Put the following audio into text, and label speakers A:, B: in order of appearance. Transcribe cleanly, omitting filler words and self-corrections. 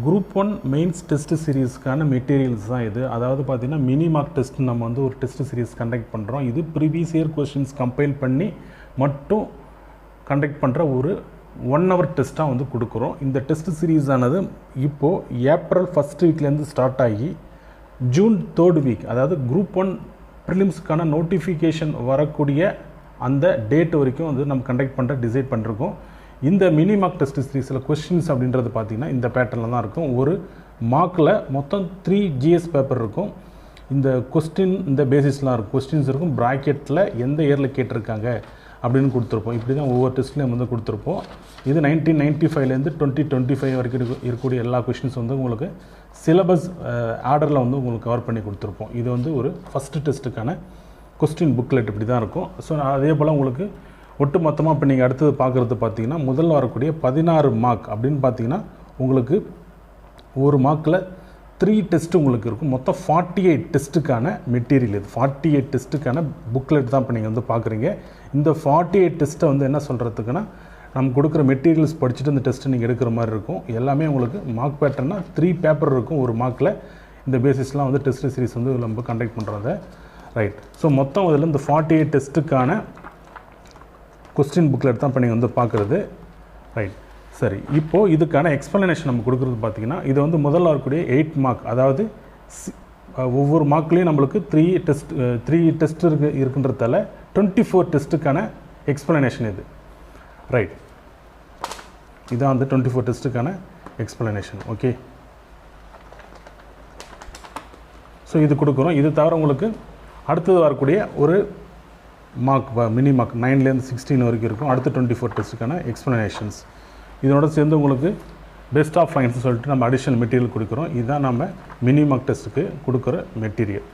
A: Group 1 mains test சீரீஸ்க்கான materials தான் இது. அதாவது பார்த்திங்கன்னா மினி மார்க் டெஸ்ட் நம்ம வந்து ஒரு டெஸ்ட் சீரீஸ் கண்டக்ட் பண்ணுறோம். இது ப்ரீவியஸ் இயர் கொஸ்டின்ஸ் கம்பைல் பண்ணி மட்டும் கண்டக்ட் பண்ணுற ஒரு 1 hour டெஸ்ட்டாக வந்து கொடுக்குறோம். இந்த டெஸ்ட் சீரீஸ் ஆனது இப்போது ஏப்ரல் 1st வீக்லேருந்து ஸ்டார்ட் ஆகி ஜூன் 3rd வீக், அதாவது குரூப் 1 ப்ரிலிம்ஸ்க்கான நோட்டிஃபிகேஷன் வரக்கூடிய அந்த டேட் வரைக்கும் வந்து நம்ம கண்டக்ட் பண்ணுற டிசைட் பண்ணிருக்கோம். இந்த மினி மார்க் டெஸ்ட் சீரீஸில் கொஸ்டின்ஸ் அப்படின்றது பார்த்திங்கன்னா இந்த பேட்டர்னில் தான் இருக்கும். ஒரு மார்க்கில் மொத்தம் 3 GS பேப்பர் இருக்கும். இந்த கொஸ்டின் இந்த பேசிஸ்லாம் இருக்கும், கொஸ்டின்ஸ் இருக்கும், ப்ராக்கெட்டில் எந்த இயரில் கேட்டிருக்காங்க அப்படின்னு கொடுத்துருப்போம். இப்படி தான் ஒவ்வொரு டெஸ்ட்லேயும் வந்து கொடுத்துருப்போம். இது 1995லேருந்து 2025 வரைக்கும் இருக்கக்கூடிய எல்லா கொஸ்டின்ஸ் வந்து உங்களுக்கு சிலபஸ் ஆர்டரில் வந்து உங்களுக்கு கவர் பண்ணி கொடுத்துருப்போம். இது வந்து ஒரு ஃபஸ்ட்டு டெஸ்ட்டுக்கான கொஸ்டின் புக்லெட் இப்படி தான் இருக்கும். ஸோ அதே போல் உங்களுக்கு ஒட்டு மொத்தமாக இப்போ நீங்கள் அடுத்தது பார்க்குறது பார்த்தீங்கன்னா முதல்ல வரக்கூடிய 16 மார்க் அப்படின்னு பார்த்தீங்கன்னா உங்களுக்கு ஒரு மார்க்கில் 3 டெஸ்ட்டு உங்களுக்கு இருக்கும். மொத்தம் 48 டெஸ்ட்டுக்கான மெட்டீரியல் இது. 48 டெஸ்ட்டுக்கான புக்லெட் தான் இப்போ நீங்கள் வந்து பார்க்குறீங்க. இந்த 48 டெஸ்ட்டை வந்து என்ன சொல்கிறதுக்குன்னா நம்ம கொடுக்குற மெட்டீரியல்ஸ் படிச்சுட்டு இந்த டெஸ்ட்டு நீங்கள் எடுக்கிற மாதிரி இருக்கும். எல்லாமே உங்களுக்கு மார்க் பேட்டர்னா 3 பேப்பர் இருக்கும் ஒரு மார்க்கில். இந்த பேசிஸ்லாம் வந்து டெஸ்ட் சீரிஸ் வந்து நம்ம கண்டக்ட் பண்ணுறத ரைட். ஸோ மொத்தம் இதில் இந்த 48 டெஸ்ட்டுக்கான கொஸ்டின் புக்லெட் தான் இப்போ நீங்கள் வந்து பார்க்குறது ரைட். சரி, இப்போது இதுக்கான எக்ஸ்ப்ளனேஷன் நம்ம கொடுக்குறது பார்த்தீங்கன்னா இது வந்து முதல்ல வரக்கூடிய 8 மார்க், அதாவது ஒவ்வொரு மார்க்லேயும் நம்மளுக்கு 3 டெஸ்ட் இருக்குன்றதால 24 டெஸ்ட்டுக்கான எக்ஸ்ப்ளனேஷன் இது ரைட். இதான் வந்து 24 டெஸ்ட்டுக்கான எக்ஸ்ப்ளனேஷன். ஓகே, ஸோ இது கொடுக்குறோம். இது தவிர உங்களுக்கு அடுத்தது வரக்கூடிய ஒரு மார்க் மினி மார்க் 9லேருந்து 16 வரைக்கும் இருக்கும். அடுத்த 24 டெஸ்ட்டுக்கான எக்ஸ்ப்ளனேஷன்ஸ் இதனோட சேர்ந்து உங்களுக்கு பெஸ்ட் ஆஃப் ஃபைன்ஸ் சொல்லிட்டு நம்ம அடிஷனல் மெட்டீரியல் கொடுக்குறோம். இதுதான் நம்ம மினி மார்க் டெஸ்ட்டுக்கு கொடுக்குற மெட்டீரியல்.